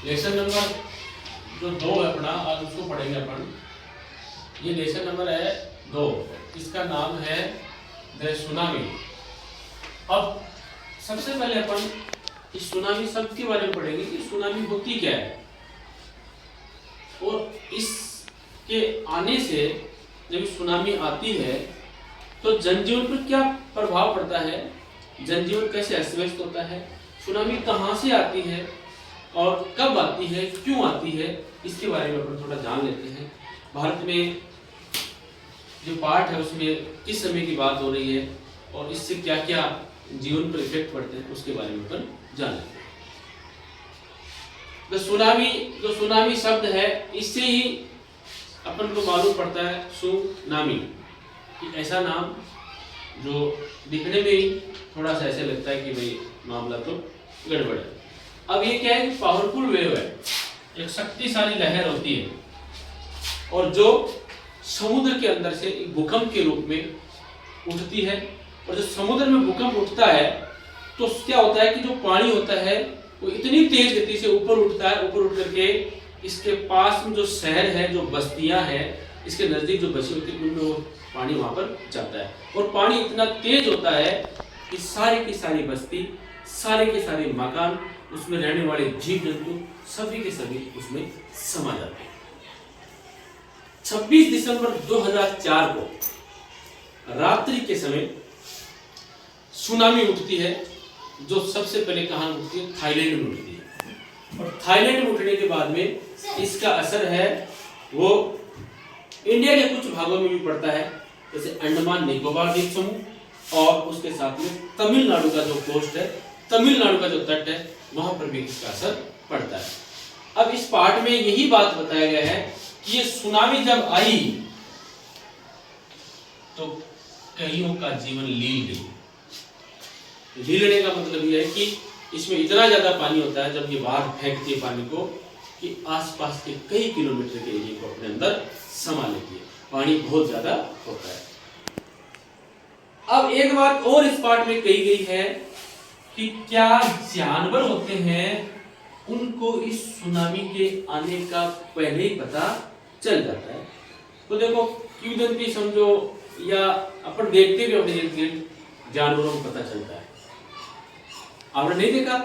Lesson number जो 2 है अपना, आज उसको पढ़ेंगे अपन। ये लेसन नंबर है 2, इसका नाम है द सुनामी। अब सबसे पहले अपन इस सुनामी शब्द के बारे में पढ़ेंगे कि सुनामी होती क्या है, और इसके आने से जब सुनामी आती है तो जनजीवन पर क्या प्रभाव पड़ता है, जनजीवन कैसे अस्त व्यस्त होता है, सुनामी कहाँ से आती है और कब आती है, क्यों आती है, इसके बारे में अपन थोड़ा जान लेते हैं। भारत में जो पाठ है उसमें किस समय की बात हो रही है और इससे क्या क्या जीवन पर इफेक्ट पड़ते हैं, उसके बारे में अपन जान लेते हैं। तो सुनामी, जो सुनामी शब्द है, इससे ही अपन को मालूम पड़ता है सुनामी, कि ऐसा नाम जो दिखने में ही थोड़ा सा ऐसे लगता है कि भाई मामला तो गड़बड़ है। अब ये क्या है, पावरफुल वेव है, एक शक्तिशाली लहर होती है और जो समुद्र के अंदर से एक भूकंप के रूप में उठती है। और जब समुद्र में भूकंप उठता है तो क्या होता है कि जो पानी होता है वो इतनी तेज गति से ऊपर उठता है, ऊपर उठ करके इसके पास में जो शहर है, जो बस्तियां हैं, इसके नजदीक जो बसी होती है उनमें वो पानी वहां पर जाता है। और पानी इतना तेज होता है कि सारी की सारी बस्ती, सारे के सारे मकान, उसमें रहने वाले जीव जंतु सभी के सभी उसमें समा जाते हैं। 26 दिसंबर 2004 को रात्रि के समय सुनामी उठती है, जो सबसे पहले कहाँ उठती है, थाईलैंड में उठती है। और थाईलैंड में उठने के बाद में इसका असर है वो इंडिया के कुछ भागों में भी पड़ता है, जैसे अंडमान निकोबार द्वीप समूह और उसके साथ में तमिलनाडु का जो कोस्ट है, तमिलनाडु का जो तट है, वहां पर भी इसका असर पड़ता है। अब इस पाठ में यही बात बताया गया है कि ये सुनामी जब आई तो कईयों का जीवन लील गई। लीलने का मतलब यह है कि इसमें इतना ज्यादा पानी होता है जब ये बाहर फेंकती है पानी को, कि आसपास के कई किलोमीटर के एरिया को अपने अंदर समा लेती है। पानी बहुत ज्यादा होता है। अब एक बात और इस पाठ में कही गई है कि क्या जानवर होते हैं उनको इस सुनामी के आने का पहले ही पता चल जाता है। तो देखो, किंवदंती समझो या अपन देखते भी अपने इर्द गिर्द जानवरों को पता चलता है। आपने नहीं देखा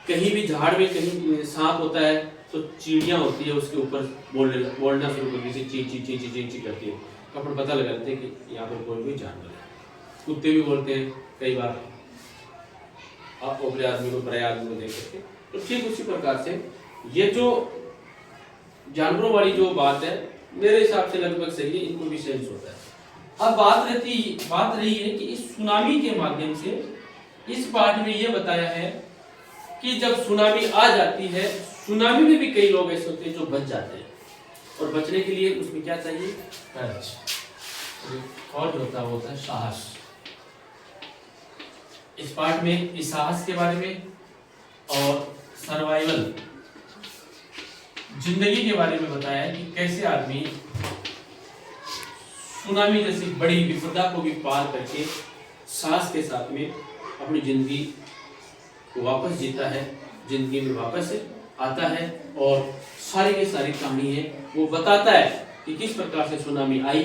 कहीं भी झाड़ में कहीं सांप होता है तो चिड़िया होती है उसके ऊपर बोलना शुरू कर देती है, ची ची ची ची ची ची करती है, तो अपन पता लगा लेते हैं कि यहाँ पर कोई भी जानवर है। कुत्ते भी बोलते हैं कई बार, आप ओपरे आदमी को, बड़े आदमी को देख करके। तो ठीक उसी प्रकार से ये जो जानवरों वाली जो बात है, मेरे हिसाब से लगभग सही है, इनको भी सेंस होता है। अब बात रही है कि इस सुनामी के माध्यम से इस पाठ में यह बताया है कि जब सुनामी आ जाती है, सुनामी में भी कई लोग ऐसे होते हैं जो बच जाते हैं, और बचने के लिए उसमें क्या चाहिए, करेज, और जो होता है वो होता है साहस। इस पाठ में इस साहस के बारे में और सर्वाइवल, जिंदगी के बारे में बताया है कि कैसे आदमी सुनामी जैसी बड़ी विपदा को भी पार करके साहस के साथ में अपनी जिंदगी को वापस जीता है, जिंदगी में वापस आता है, और सारी की सारी कहानी है वो बताता है कि किस प्रकार से सुनामी आई,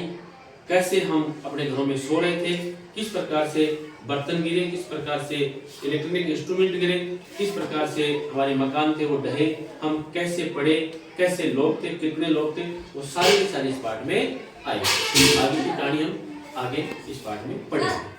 कैसे हम अपने घरों में सो रहे थे, किस प्रकार से बर्तन गिरे, किस प्रकार से इलेक्ट्रॉनिक इंस्ट्रूमेंट गिरे, किस प्रकार से हमारे मकान थे वो ढहे, हम कैसे पढ़े, कैसे लोग थे, कितने लोग थे, वो सारी की सारी इस पाठ में आई। आगे की कहानी हम आगे इस पाठ में पढ़ेंगे।